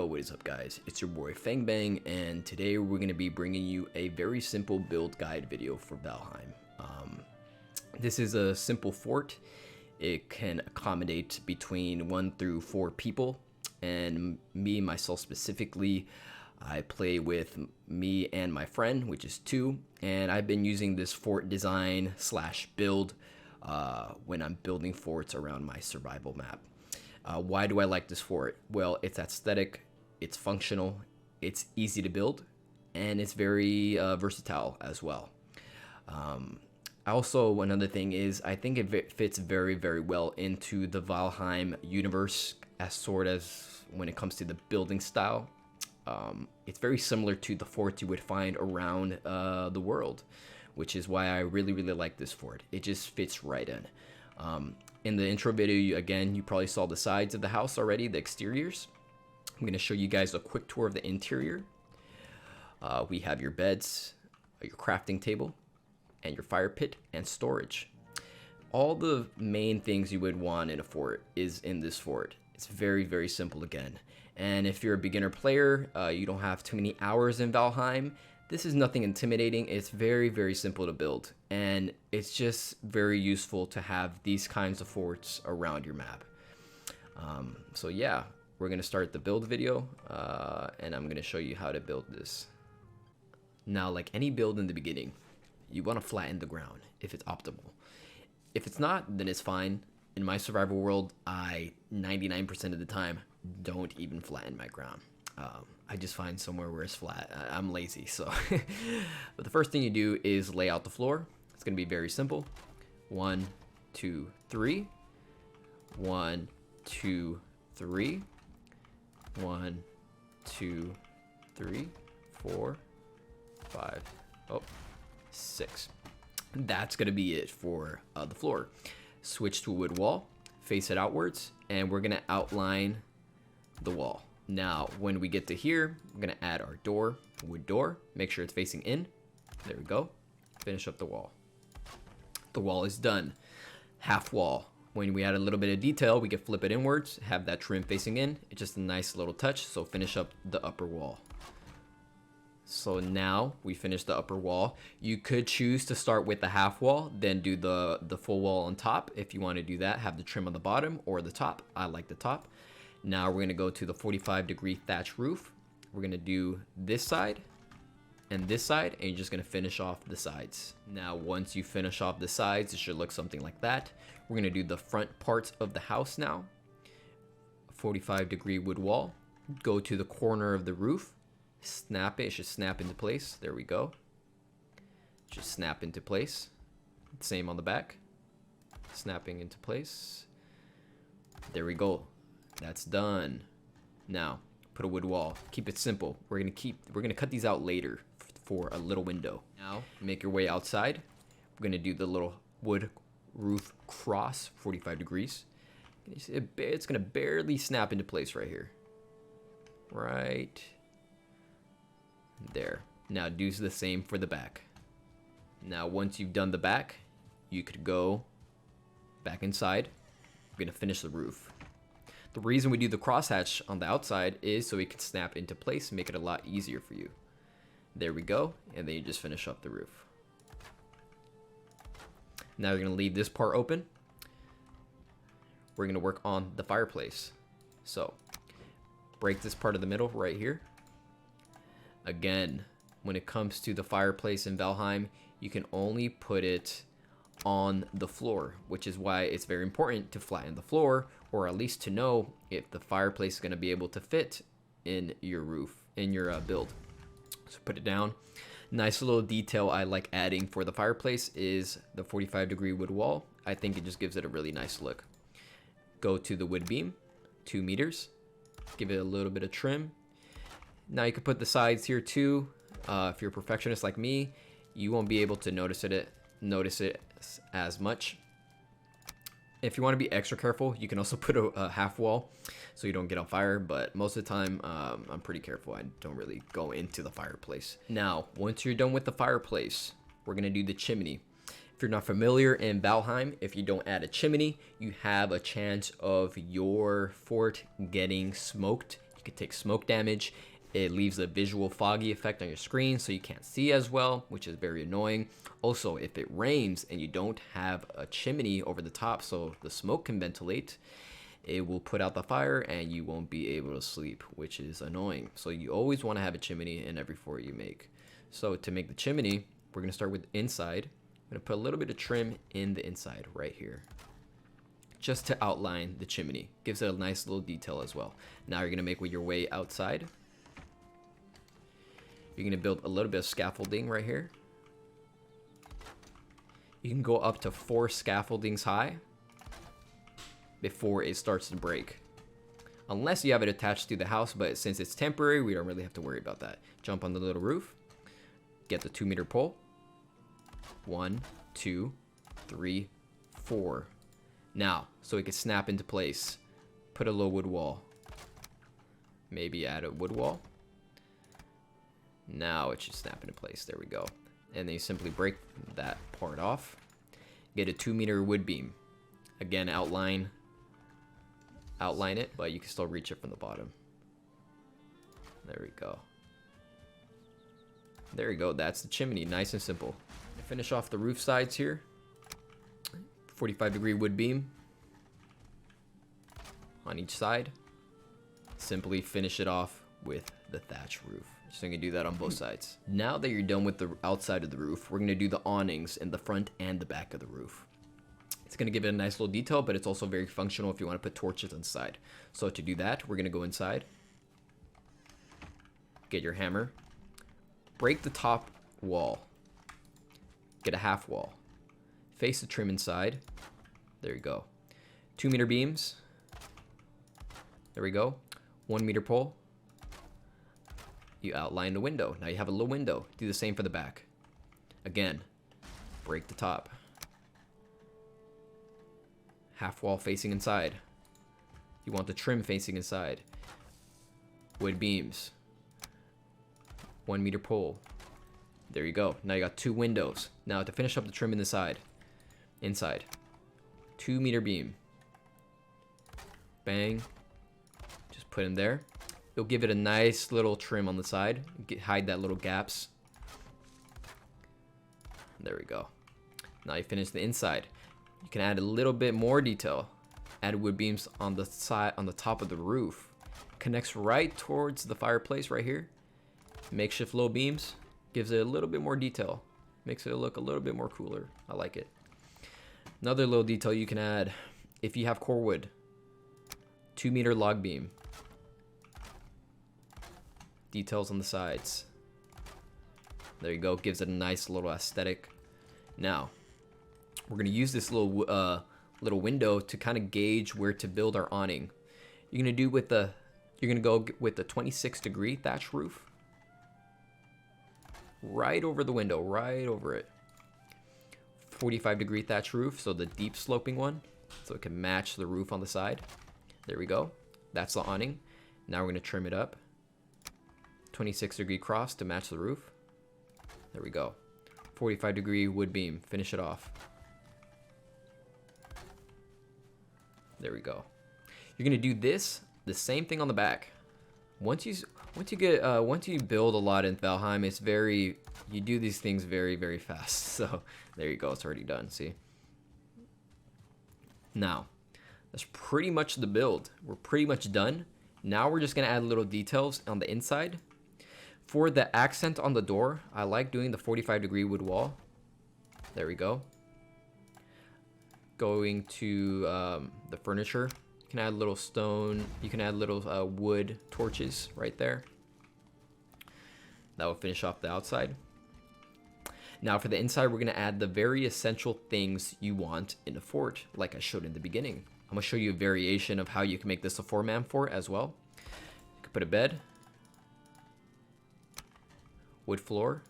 Yo, what is up guys? It's your boy Fangbang, and today we're going to be bringing you a very simple build guide video for Valheim. This is a simple fort. It can accommodate between 1 through 4 people, and myself specifically, I play with me and my friend, which is 2, and I've been using this fort design / build when I'm building forts around my survival map. Why do I like this fort? Well, it's aesthetic, it's functional, it's easy to build, and it's very versatile as well. Also, another thing is I think it fits very, very well into the Valheim universe as when it comes to the building style. It's very similar to the forts you would find around the world, which is why I really, really like this fort. It just fits right in. In the intro video, again, you probably saw the sides of the house already, the exteriors. I'm going to show you guys a quick tour of the interior. We have your beds, your crafting table, and your fire pit and storage. All the main things you would want in a fort is in this fort. It's very, very simple again. And if you're a beginner player, you don't have too many hours in Valheim, this is nothing intimidating. It's very, very simple to build, and it's just very useful to have these kinds of forts around your map. So yeah, we're gonna start the build video, and I'm gonna show you how to build this. Now, like any build in the beginning, you want to flatten the ground if it's optimal. If it's not, then it's fine. In my survival world, I 99% of the time don't even flatten my ground. I just find somewhere where it's flat. I'm lazy, so. But the first thing you do is lay out the floor. It's gonna be very simple. 1, 2, 3. 1, 2, 3. 1, 2, 3, 4, 5, 6. That's gonna be it for the floor. Switch to a wood wall, face it outwards, and we're gonna outline the wall. Now, when we get to here, we're gonna add our door, wood door, make sure it's facing in. There we go. Finish up the wall. The wall is done. Half wall. When we add a little bit of detail, we can flip it inwards, have that trim facing in. It's just a nice little touch, so finish up the upper wall. So now we finished the upper wall. You could choose to start with the half wall, then do the full wall on top. If you want to do that, have the trim on the bottom or the top. I like the top. Now we're going to go to the 45-degree thatch roof. We're going to do this side, and you're just going to finish off the sides. Now, once you finish off the sides, it should look something like that. We're going to do the front parts of the house now. 45-degree wood wall. Go to the corner of the roof. Snap it. It should snap into place. There we go. Just snap into place. Same on the back. Snapping into place. There we go. That's done. Now, put a wood wall. Keep it simple. We're gonna cut these out later for a little window. Now, make your way outside. We're gonna do the little wood roof cross, 45 degrees. It's gonna barely snap into place right here. Right there. Now, do the same for the back. Now, once you've done the back, you could go back inside. We're gonna finish the roof. The reason we do the crosshatch on the outside is so it can snap into place and make it a lot easier for you. There we go, and then you just finish up the roof. Now we're gonna leave this part open. We're gonna work on the fireplace. So, break this part of the middle right here. Again, when it comes to the fireplace in Valheim, you can only put it on the floor, which is why it's very important to flatten the floor, or at least to know if the fireplace is going to be able to fit in your roof, in your build. So put it down. Nice little detail I like adding for the fireplace is the 45-degree wood wall. I think it just gives it a really nice look. Go to the wood beam, 2 meters. Give it a little bit of trim. Now you can put the sides here too. If you're a perfectionist like me, you won't be able to notice it as much. If you want to be extra careful, you can also put a half wall so you don't get on fire, but most of the time I'm pretty careful. I don't really go into the fireplace. Now, once you're done with the fireplace, we're gonna do the chimney. If you're not familiar in Valheim, if you don't add a chimney, you have a chance of your fort getting smoked You could take smoke damage. It leaves a visual foggy effect on your screen so you can't see as well, which is very annoying. Also, if it rains and you don't have a chimney over the top so the smoke can ventilate, it will put out the fire and you won't be able to sleep, which is annoying. So you always want to have a chimney in every fort you make. So to make the chimney, we're going to start with inside. I'm going to put a little bit of trim in the inside right here, just to outline the chimney. Gives it a nice little detail as well. Now you're going to make your way outside. You're going to build a little bit of scaffolding right here. You can go up to 4 scaffoldings high before it starts to break. Unless you have it attached to the house, but since it's temporary, we don't really have to worry about that. Jump on the little roof. Get the 2-meter pole. 1, 2, 3, 4. Now, so it can snap into place, put a little wood wall. Maybe add a wood wall. Now it should snap into place. There we go. And then you simply break that part off. Get a 2-meter wood beam. Again, outline it, but you can still reach it from the bottom. There we go. There we go. That's the chimney. Nice and simple. To finish off the roof sides here, 45-degree wood beam on each side. Simply finish it off with the thatch roof. So you can do that on both sides. Now that you're done with the outside of the roof, we're going to do the awnings in the front and the back of the roof. It's going to give it a nice little detail, but it's also very functional if you want to put torches inside. So to do that, we're going to go inside. Get your hammer. Break the top wall. Get a half wall. Face the trim inside. There you go. 2-meter beams. There we go. 1-meter pole. You outline the window. Now you have a little window. Do the same for the back. Again, break the top. Half wall facing inside. You want the trim facing inside. Wood beams. 1-meter pole. There you go. Now you got 2 windows. Now to finish up the trim in the side. Inside. 2-meter beam. Bang. Just put in there. It'll give it a nice little trim on the side. Hide that little gaps. There we go. Now you finish the inside. You can add a little bit more detail. Add wood beams on the side, on the top of the roof. Connects right towards the fireplace right here. Makeshift low beams. Gives it a little bit more detail. Makes it look a little bit more cooler. I like it. Another little detail you can add, if you have core wood. 2-meter log beam. Details on the sides. There you go. Gives it a nice little aesthetic. Now, we're going to use this little window to kind of gauge where to build our awning. You're going to go with the 26-degree thatch roof. Right over the window, right over it. 45-degree thatch roof, so the deep sloping one, so it can match the roof on the side. There we go. That's the awning. Now we're going to trim it up. 26-degree cross to match the roof. There we go. 45-degree wood beam. Finish it off. There we go. You're gonna do the same thing on the back. Once you build a lot in Valheim, you do these things very, very fast. So there you go. It's already done. See. Now, that's pretty much the build. We're pretty much done. Now we're just gonna add little details on the inside. For the accent on the door, I like doing the 45-degree wood wall. There we go. Going to the furniture, you can add little stone, you can add little wood torches right there. That will finish off the outside. Now for the inside, we're gonna add the very essential things you want in a fort, like I showed in the beginning. I'm gonna show you a variation of how you can make this a 4-man fort as well. You can put a bed, wood floor,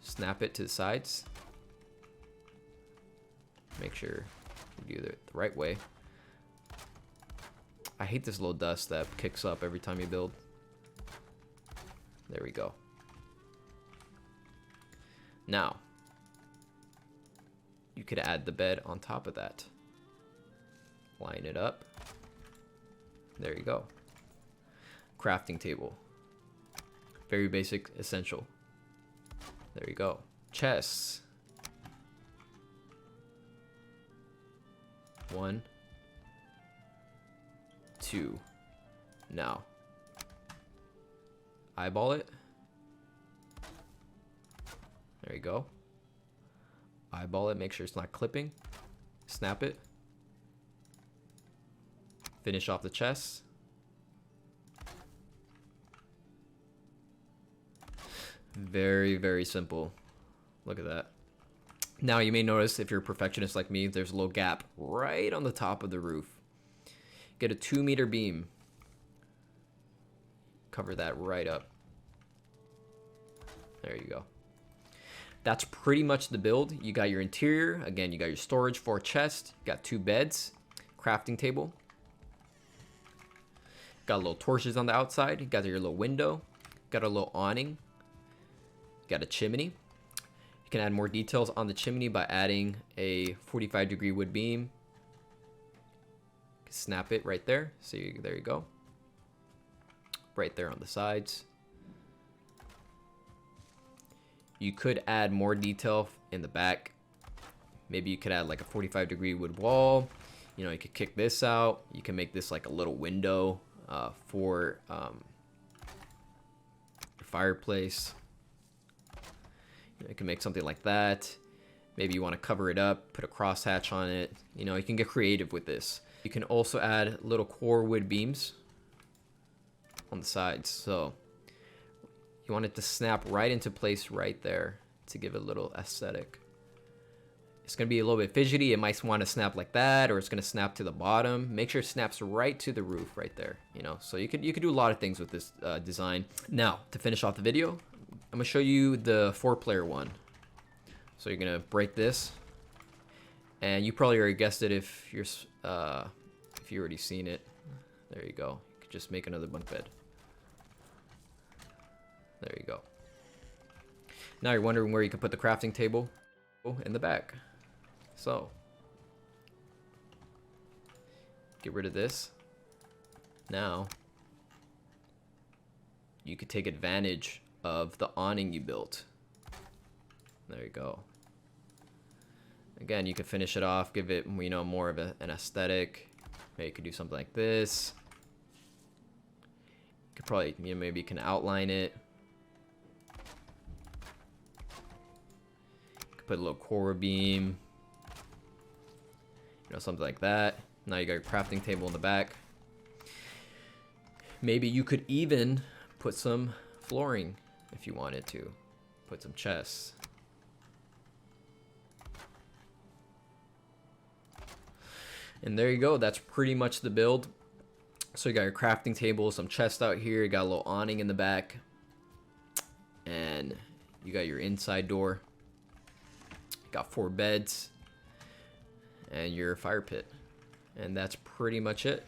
snap it to the sides. Make sure you do it the right way. I hate this little dust that kicks up every time you build. There we go. Now, you could add the bed on top of that. Line it up. There you go. crafting table. Very basic, essential. There you go. Chests. 1, 2. Now, eyeball it. There you go. Eyeball it, make sure it's not clipping. Snap it. Finish off the chest. Very, very simple. Look at that. Now you may notice, if you're a perfectionist like me, there's a little gap right on the top of the roof. Get a 2-meter beam. Cover that right up. There you go. That's pretty much the build. You got your interior. Again, you got your storage, 4 chests. You got 2 beds. Crafting table. Got little torches on the outside. You got your little window. Got a little awning. Got a chimney. You can add more details on the chimney by adding a 45-degree wood beam. Snap it right there. So there you go. Right there on the sides. You could add more detail in the back. Maybe you could add like a 45-degree wood wall. You know, you could kick this out. You can make this like a little window for your fireplace. You can make something like that. Maybe you want to cover it up, put a crosshatch on it. You know, you can get creative with this. You can also add little core wood beams on the sides. So you want it to snap right into place right there to give it a little aesthetic. It's going to be a little bit fidgety. It might want to snap like that, or it's going to snap to the bottom. Make sure it snaps right to the roof right there. You know, so you could do a lot of things with this design. Now, to finish off the video, I'm gonna show you the 4-player one. So you're gonna break this, and you probably already guessed it if you already seen it. There you go. You could just make another bunk bed. There you go. Now you're wondering where you can put the crafting table. In the back. So get rid of this. Now you could take advantage of the awning you built. There you go. Again, you could finish it off, give it, you know, more of an aesthetic. Maybe you could do something like this. You could probably, you know, maybe you can outline it. You could put a little core beam. You know, something like that. Now you got your crafting table in the back. Maybe you could even put some flooring if you wanted to. Put some chests. And there you go. That's pretty much the build. So you got your crafting table, some chests out here. You got a little awning in the back. And you got your inside door. Got 4 beds. And your fire pit. And that's pretty much it.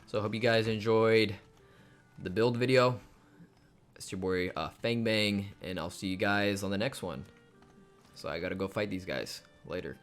So I hope you guys enjoyed the build video. It's your boy Fang Bang, and I'll see you guys on the next one. So I gotta go fight these guys later.